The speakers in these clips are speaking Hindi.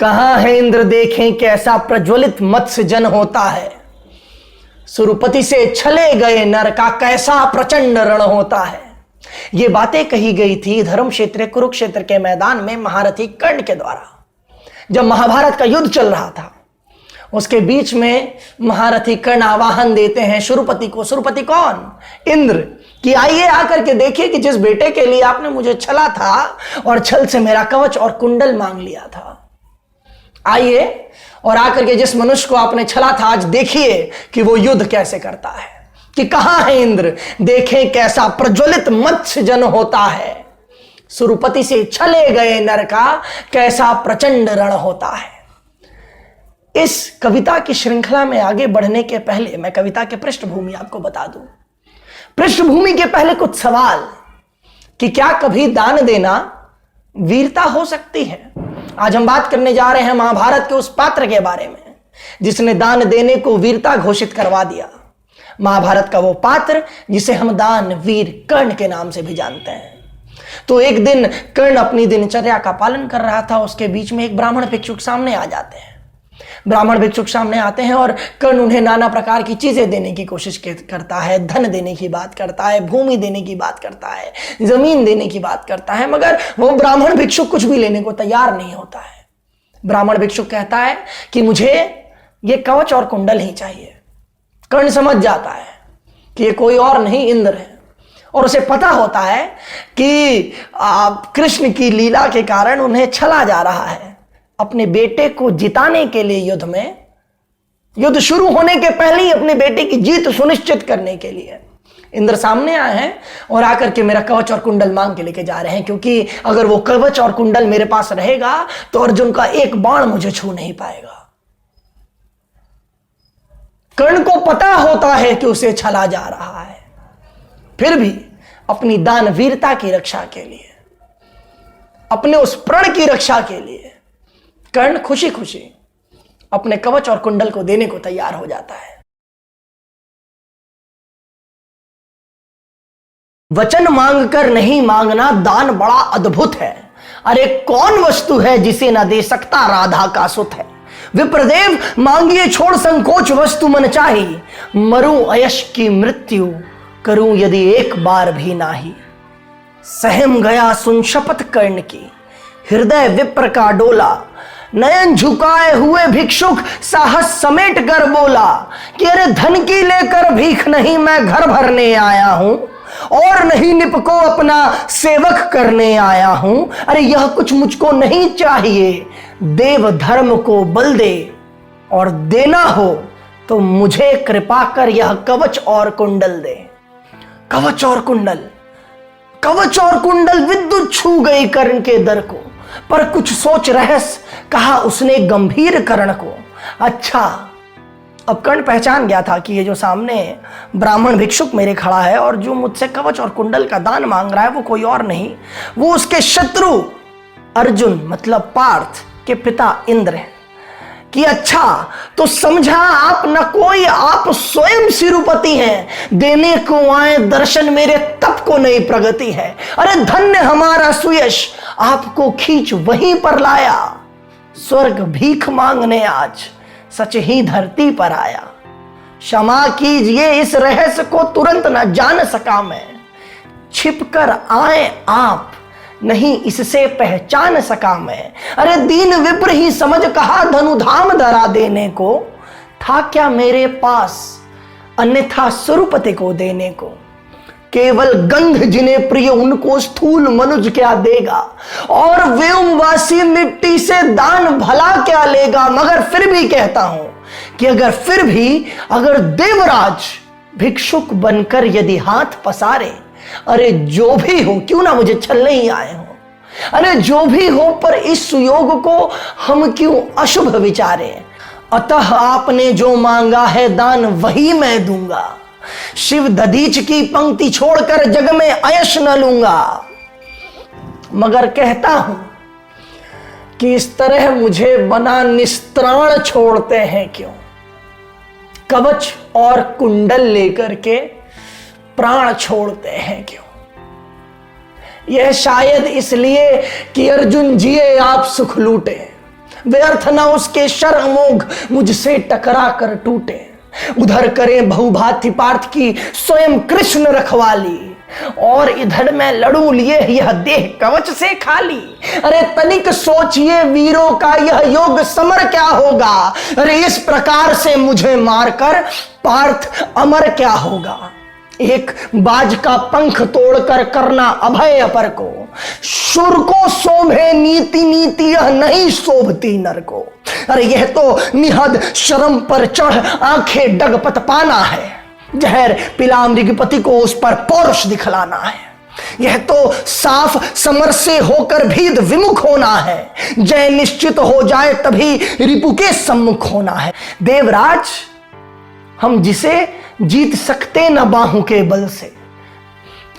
कहां है इंद्र देखें कैसा प्रज्वलित मत्स्य जन होता है। सुरपति से छले गए नर का कैसा प्रचंड रण होता है। ये बातें कही गई थी धर्म क्षेत्र कुरुक्षेत्र के मैदान में महारथी कर्ण के द्वारा। जब महाभारत का युद्ध चल रहा था उसके बीच में महारथी कर्ण आवाहन देते हैं सुरपति को। सुरपति कौन? इंद्र। कि आइए आकर के देखिए कि जिस बेटे के लिए आपने मुझे छला था और छल से मेरा कवच और कुंडल मांग लिया था, आइए और आकर के जिस मनुष्य को आपने छला था आज देखिए कि वो युद्ध कैसे करता है। कि कहां है इंद्र देखें कैसा प्रज्वलित मत्स्य जन होता है। सुरपति से छले गए नर का कैसा प्रचंड रण होता है। इस कविता की श्रृंखला में आगे बढ़ने के पहले मैं कविता के पृष्ठभूमि आपको बता दूं। पृष्ठभूमि के पहले कुछ सवाल कि क्या कभी दान देना वीरता हो सकती है। आज हम बात करने जा रहे हैं महाभारत के उस पात्र के बारे में जिसने दान देने को वीरता घोषित करवा दिया। महाभारत का वो पात्र जिसे हम दान वीर कर्ण के नाम से भी जानते हैं। तो एक दिन कर्ण अपनी दिनचर्या का पालन कर रहा था, उसके बीच में एक ब्राह्मण भिक्षुक सामने आ जाते हैं। ब्राह्मण भिक्षुक सामने आते हैं और कर्ण उन्हें नाना प्रकार की चीजें देने की कोशिश करता है, धन देने की बात करता है, भूमि देने की बात करता है, जमीन देने की बात करता है, मगर वो ब्राह्मण भिक्षुक कुछ भी लेने को तैयार नहीं होता है। ब्राह्मण भिक्षुक कहता है कि मुझे ये कवच और कुंडल ही चाहिए। कर्ण समझ जाता है कि ये कोई और नहीं इंद्र है और उसे पता होता है कि कृष्ण की लीला के कारण उन्हें छला जा रहा है। अपने बेटे को जिताने के लिए युद्ध शुरू होने के पहले ही अपने बेटे की जीत सुनिश्चित करने के लिए इंद्र सामने आए हैं और आकर के मेरा कवच और कुंडल मांग के लेके जा रहे हैं, क्योंकि अगर वो कवच और कुंडल मेरे पास रहेगा तो अर्जुन का एक बाण मुझे छू नहीं पाएगा। कर्ण को पता होता है कि उसे छला जा रहा है, फिर भी अपनी दानवीरता की रक्षा के लिए, अपने उस प्रण की रक्षा के लिए कर्ण खुशी खुशी अपने कवच और कुंडल को देने को तैयार हो जाता है। वचन मांगकर नहीं मांगना दान बड़ा अद्भुत है। अरे कौन वस्तु है जिसे न दे सकता राधा का सुत है। विप्रदेव मांगिए छोड़ संकोच वस्तु मन चाही। मरूं अयश की मृत्यु करूं यदि एक बार भी नाही। सहम गया सुन शपथ कर्ण की हृदय विप्र का डोला। नयन झुकाए हुए भिक्षुक साहस समेट कर बोला कि अरे धन की लेकर भीख नहीं मैं घर भरने आया हूं और नहीं निप को अपना सेवक करने आया हूं। अरे यह कुछ मुझको नहीं चाहिए, देव धर्म को बल दे और देना हो तो मुझे कृपा कर यह कवच और कुंडल दे। कवच और कुंडल विद्युत छू गई कर्ण के दर को, पर कुछ सोच रहस कहा उसने गंभीर कर्ण को। अच्छा, अब कर्ण पहचान गया था कि ये जो सामने ब्राह्मण भिक्षुक मेरे खड़ा है और जो मुझसे कवच और कुंडल का दान मांग रहा है वो कोई और नहीं, वो उसके शत्रु अर्जुन मतलब पार्थ के पिता इंद्र हैं। कि अच्छा तो समझा आप न कोई, आप स्वयं सिरुपति हैं। देने को आए दर्शन मेरे तप को नहीं प्रगति है। अरे धन्य हमारा सुयश आपको खींच वहीं पर लाया। स्वर्ग भीख मांगने आज सच ही धरती पर आया। क्षमा कीजिए इस रहस्य को तुरंत न जान सका मैं। छिपकर आए आप नहीं इससे पहचान सका मैं। अरे दीन विप्र ही समझ कहा धनुधाम धरा देने को। था क्या मेरे पास अन्यथा सुरपति को देने को। केवल गंध जिन्हें प्रिय उनको स्थूल मनुज क्या देगा और व्योमवासी मिट्टी से दान भला क्या लेगा। मगर फिर भी कहता हूं कि अगर देवराज भिक्षुक बनकर यदि हाथ पसारे, अरे जो भी हो, क्यों ना मुझे छलने ही आए हो, अरे जो भी हो, पर इस सुयोग को हम क्यों अशुभ विचारे। अतः आपने जो मांगा है दान वही मैं दूंगा। शिव दधीच की पंक्ति छोड़कर जग में अयश न लूंगा। मगर कहता हूं कि इस तरह मुझे बना निस्त्राण छोड़ते हैं क्यों। कवच और कुंडल लेकर के प्राण छोड़ते हैं क्यों। यह शायद इसलिए कि अर्जुन जिए आप सुख लूटे, व्यर्थ न उसके शर्मोग मुझसे टकरा कर टूटे। उधर करें बहुभांति पार्थ की स्वयं कृष्ण रखवाली, और इधर मैं लड़ू लिए यह देह कवच से खाली। अरे तनिक सोचिए वीरों का यह योग समर क्या होगा। अरे इस प्रकार से मुझे मारकर पार्थ अमर क्या होगा। एक बाज का पंख तोड़कर करना अभय अपर को, शुर को शोभे नीति नीति यह नहीं शोभती नर को। अरे यह तो निहद शर्म पर चढ़ आंखें डगपत पाना है, जहर पिला मृगपति को उस पर पौरुष दिखलाना है। यह तो साफ समर से होकर भीद विमुख होना है, जय निश्चित हो जाए तभी रिपु के सम्मुख होना है। देवराज, हम जिसे जीत सकते न बाहों के बल से,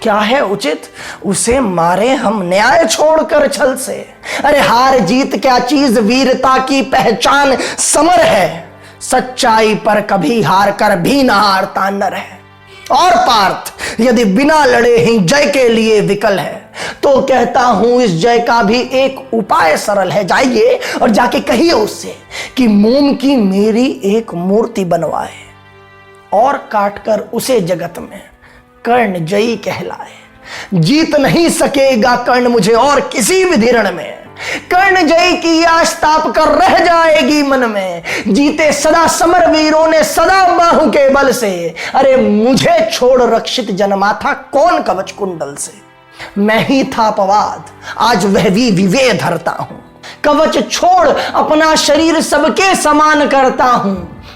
क्या है उचित उसे मारे हम न्याय छोड़कर छल से। अरे हार जीत क्या चीज, वीरता की पहचान समर है, सच्चाई पर कभी हार कर भी न हारता नर है। और पार्थ यदि बिना लड़े ही जय के लिए विकल है, तो कहता हूं इस जय का भी एक उपाय सरल है। जाइए और जाके कहिए उससे कि मोम की मेरी एक मूर्ति बनवाए, और काटकर उसे जगत में कर्ण जयी कहलाए। जीत नहीं सकेगा कर्ण मुझे और किसी विधि रण में, कर्ण जय की आस ताप कर रह जाएगी मन में। जीते सदा समर वीरों ने सदा बाहु के बल से, अरे मुझे छोड़ रक्षित जन्मा था कौन कवच कुंडल से। मैं ही था अपवाद, आज वह भी विवेक धरता हूं, कवच छोड़ अपना शरीर सबके समान करता हूं।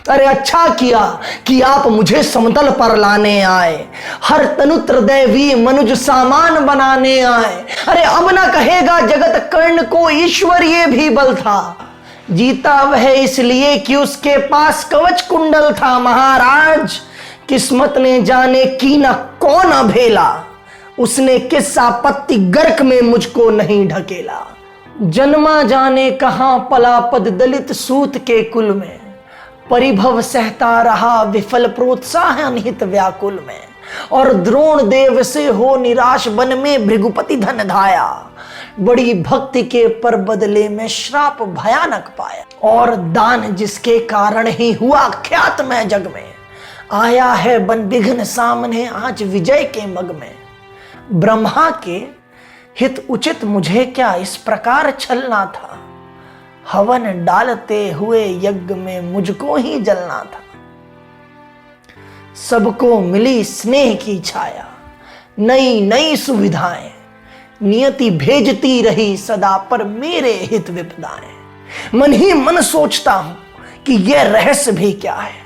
अरे अच्छा किया कि आप मुझे समतल पर लाने आए, हर तनुत्र दैवी मनुज सामान बनाने आए। अरे अब ना कहेगा जगत कर्ण को ईश्वर ये भी बल था, जीता वह इसलिए कि उसके पास कवच कुंडल था। महाराज किस्मत ने जाने की न कौन अभेला, उसने किस आपत्ति गर्क में मुझको नहीं ढकेला। जन्मा जाने कहां पला पद दलित सूत के कुल में, परिभव सहता रहा विफल प्रोत्साहन हित व्याकुल में। और द्रोण देव से हो निराश वन में भृगुपति धन धाया, बड़ी भक्ति के पर बदले में श्राप भयानक पाया। और दान जिसके कारण ही हुआ ख्यात में जग में, आया है बन विघ्न सामने आज विजय के मग में। ब्रह्मा के हित उचित मुझे क्या इस प्रकार छलना था, हवन डालते हुए यज्ञ में मुझको ही जलना था। सबको मिली स्नेह की छाया, नई नई सुविधाएं, नियति भेजती रही सदा पर मेरे हित विपदाएं। मन ही मन सोचता हूं कि यह रहस्य भी क्या है,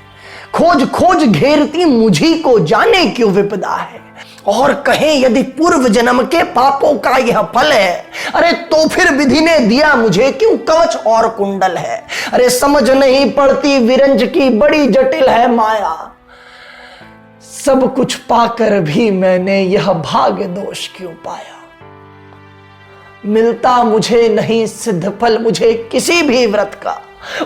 खोज खोज घेरती मुझी को जाने क्यों विपदा है। और कहें यदि पूर्व जन्म के पापों का यह फल है, अरे तो फिर विधि ने दिया मुझे क्यों कवच और कुंडल है। अरे समझ नहीं पड़ती विरंज की बड़ी जटिल है माया, सब कुछ पाकर भी मैंने यह भाग्य दोष क्यों पाया। मिलता मुझे नहीं सिद्ध फल मुझे किसी भी व्रत का,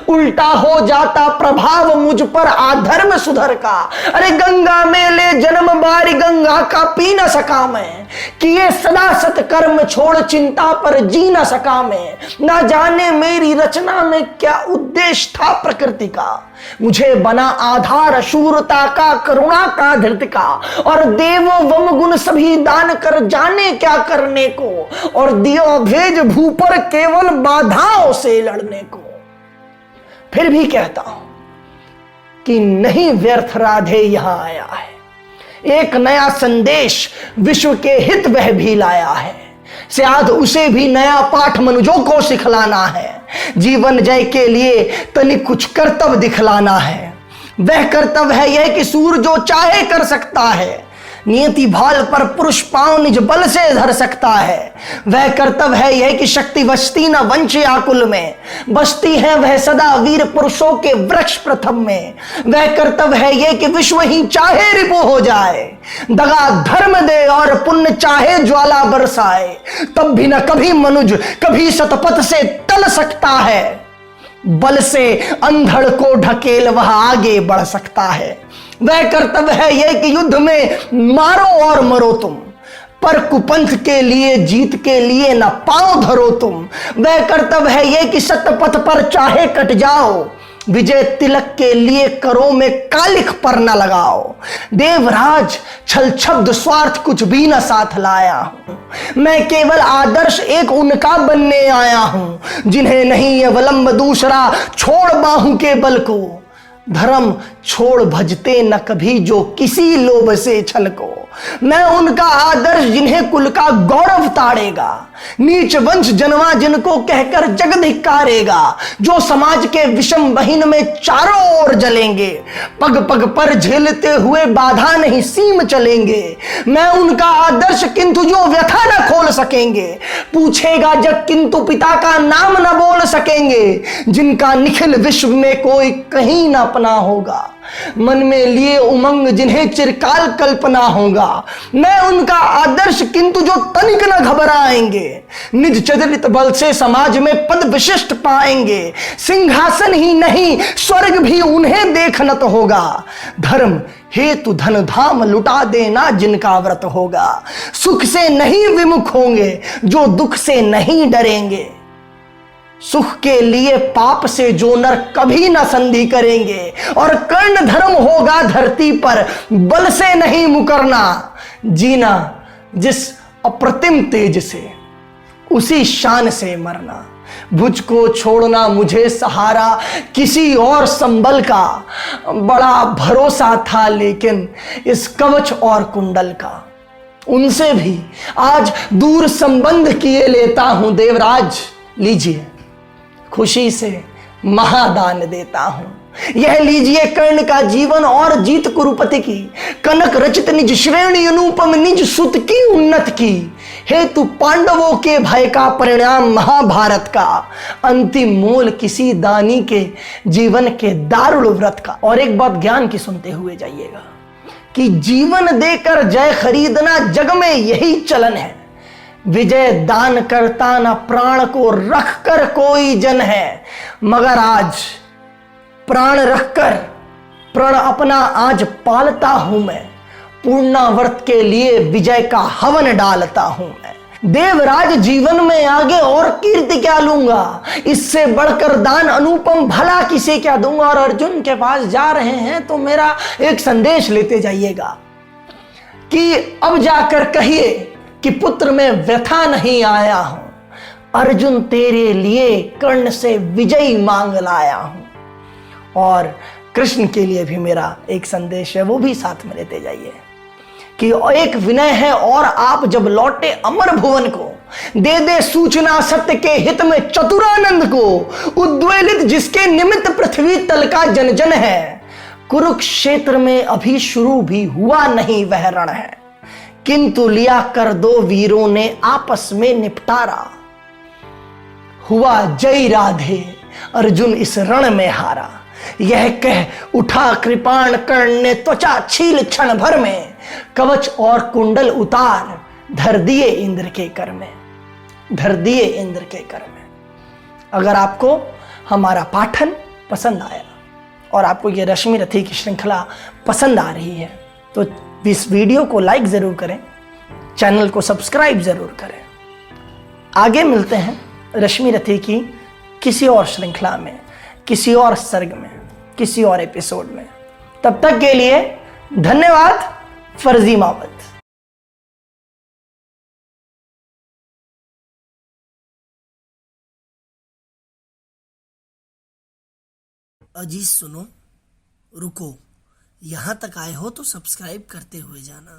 उल्टा हो जाता प्रभाव मुझ पर आधर्म सुधर का। अरे गंगा में ले जन्म बारी गंगा का पी न सका मैं, किए सदा सत्कर्म छोड़ चिंता पर जी न सका मैं। ना जाने मेरी रचना में क्या उद्देश्य था प्रकृति का, मुझे बना आधार शूरता का करुणा का धृति का। और देवो वम गुण सभी दान कर जाने क्या करने को, और दियो भेज भू पर केवल बाधाओं से लड़ने को। फिर भी कहता हूं कि नहीं व्यर्थ राधे यहां आया है, एक नया संदेश विश्व के हित वह भी लाया है। शायद उसे भी नया पाठ मनुजों को सिखलाना है, जीवन जय के लिए तनिक कुछ कर्तव्य दिखलाना है। वह कर्तव्य है यह कि सूर जो चाहे कर सकता है, नियति भाल पर पुरुष पांव निज बल से धर सकता है। वह कर्तव्य है यह कि शक्ति बचती न वंचे आकुल में, बचती है वह सदा वीर पुरुषों के वृक्ष प्रथम में। वह कर्तव्य है यह कि विश्व ही चाहे रिपु हो जाए, दगा धर्म दे और पुण्य चाहे ज्वाला बरसाए, तब भी न कभी मनुज कभी शतपथ से टल सकता है। बल से अंधड़ को ढकेल वह आगे बढ़ सकता है। वह कर्तव्य है यह कि युद्ध में मारो और मरो तुम, पर कुपंथ के लिए, जीत के लिए न पांव धरो तुम। वह कर्तव्य है ये कि सत्य पथ पर चाहे कट जाओ, विजय तिलक के लिए करो में कालिख पर न लगाओ। देवराज छल छब्द स्वार्थ कुछ भी न साथ लाया हूं, मैं केवल आदर्श एक उनका बनने आया हूं, जिन्हें नहीं अवलंब दूसरा छोड़ बाहू के बल को। धर्म छोड़ भजते न कभी जो किसी लोभ से छल को। मैं उनका आदर्श जिन्हें कुल का गौरव ताड़ेगा, नीच वंश जन्मा जिनको कहकर जग धिक्कारेगा, जो समाज के विषम बहिन में चारों ओर जलेंगे, पग पग पर झेलते हुए बाधा नहीं सीम चलेंगे। मैं उनका आदर्श किंतु जो व्यथा न खोल सकेंगे, पूछेगा जग किंतु पिता का नाम न बोल सकेंगे, जिनका निखिल विश्व में कोई कहीं न अपना होगा, मन में लिए उमंग जिन्हें चिरकाल कल्पना होगा। मैं उनका आदर्श किंतु जो तनिक न घबराएंगे, निज चरित बल से समाज में पद विशिष्ट पाएंगे, सिंहासन ही नहीं स्वर्ग भी उन्हें देखनत होगा। धर्म हेतु धन धाम लुटा देना जिनका व्रत होगा, सुख से नहीं विमुख होंगे जो दुख से नहीं डरेंगे। सुख के लिए पाप से जो नर कभी ना संधि करेंगे, और कर्ण धर्म होगा धरती पर बल से नहीं मुकरना। जीना जिस अप्रतिम तेज से, उसी शान से मरना। भुज को छोड़ना मुझे सहारा किसी और संबल का, बड़ा भरोसा था लेकिन इस कवच और कुंडल का। उनसे भी आज दूर संबंध किए लेता हूं देवराज, लीजिए खुशी से महादान देता हूं। यह लीजिए कर्ण का जीवन और जीत कुरुपति की, कनक रचित निज श्रेणी अनुपम निज सुत की उन्नत की। हेतु पांडवों के भय का परिणाम महाभारत का, अंतिम मोल किसी दानी के जीवन के दारुण व्रत का। और एक बात ज्ञान की सुनते हुए जाइएगा कि जीवन देकर जय खरीदना जग में यही चलन है। विजय दान करता न प्राण को रख कर कोई जन है, मगर आज प्राण रखकर प्रण अपना आज पालता हूं मैं। पूर्णावर्त के लिए विजय का हवन डालता हूं मैं। देवराज जीवन में आगे और कीर्ति क्या लूंगा, इससे बढ़कर दान अनुपम भला किसे क्या दूंगा। और अर्जुन के पास जा रहे हैं तो मेरा एक संदेश लेते जाइएगा कि अब जाकर कहिए कि पुत्र में व्यथा नहीं आया हूं, अर्जुन तेरे लिए कर्ण से विजय मांग लाया हूं। और कृष्ण के लिए भी मेरा एक संदेश है, वो भी साथ में लेते जाइए कि एक विनय है और आप जब लौटे अमर भुवन को, दे दे सूचना सत्य के हित में चतुरानंद को। उद्वेलित जिसके निमित्त पृथ्वी तल का जन जन है, कुरुक्षेत्र में अभी शुरू भी हुआ नहीं वह रण है, किंतु लिया कर दो वीरों ने आपस में निपटारा। हुआ जय राधे अर्जुन इस रण में हारा, यह कह उठा कृपाण कर्ण ने त्वचा छील क्षण भर में। कवच और कुंडल उतार धर दिए इंद्र के कर में, धर दिए इंद्र के कर में। अगर आपको हमारा पाठन पसंद आया और आपको ये रश्मि रथी की श्रृंखला पसंद आ रही है तो इस वीडियो को लाइक जरूर करें, चैनल को सब्सक्राइब जरूर करें। आगे मिलते हैं रश्मि रथी की किसी और श्रृंखला में, किसी और सर्ग में, किसी और एपिसोड में। तब तक के लिए धन्यवाद। फर्जी मावत। अजी सुनो, रुको, यहां तक आए हो तो सब्सक्राइब करते हुए जाना।